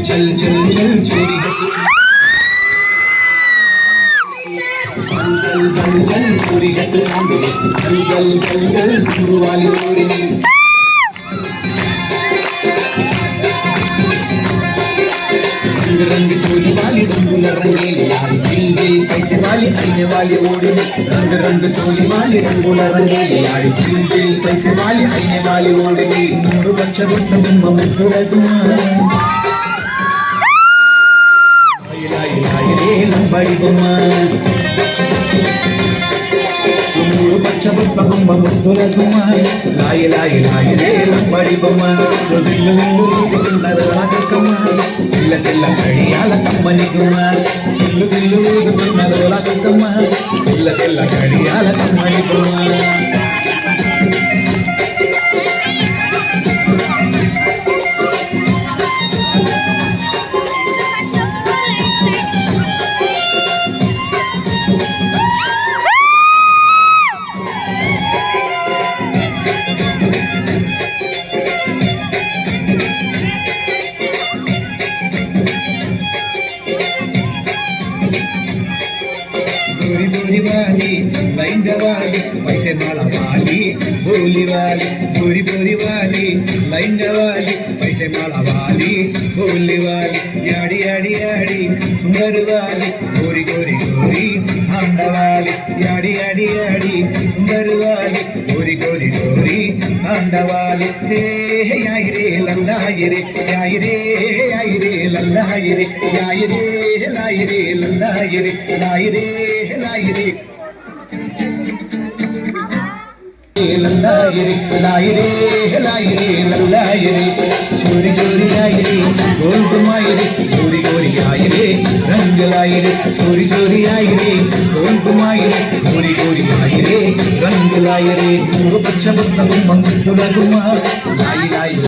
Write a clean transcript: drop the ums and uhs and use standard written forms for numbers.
चल चल चल चोरी गल गल गल चोरी गल गल गल गल वाली चोरी रंग चोरी वाली रंगुल रंगीली यारी दिल दिल पैसे वाली आने वाली ओढ़ी रंग रंग चोरी वाली रंगुल रंगीली यारी दिल दिल पैसे वाली आने वाली ओढ़ी मूడు बच्च बच्च बिंब मुद्दुलगुमा लाई लाई रे लंबड़ी गुमा मूడు बच्च बच्च बिंब मुद्दुलगुमा लाई लाई लाई रे लंबड़ी गुमा दिल ऊగుతున్నదోలకమ్మ दिल दिल घड़ियाल कम्मनी गुमा दिल दिल ऊగుతున్నదోలకమ్మ दिल दिल घड़ियाल कम्मनी गुमा गोरी गोरी वाली लहंगा वाली पैसे माला वाली बोली वाली गोरी गोरी वाली लहंगा वाली पैसे माला वाली बोली वाली याड़ी याड़ी याड़ी सुंदर वाली गोरी गोरी गोरी भांडा वाली याड़ी याड़ी याड़ी सुंदर वाली गोरी गोरी गोरी भांडा वाली हे याई रे लल्ला रे याई रे लल्ला रे याई रे लाई रे लल्ला रे लाई रे लाई रे लल्ला रे लाई रे लल्ला रे चोरी चोरी आई रे गोल घुमाई रे गोरी गोरी आई रे रंग लाई रे चोरी चोरी आई रे गोल घुमाई रे गोरी गोरी आई रे रंग लाई रे मूడు बच्चा बच्चा गुम्मा लाई लाई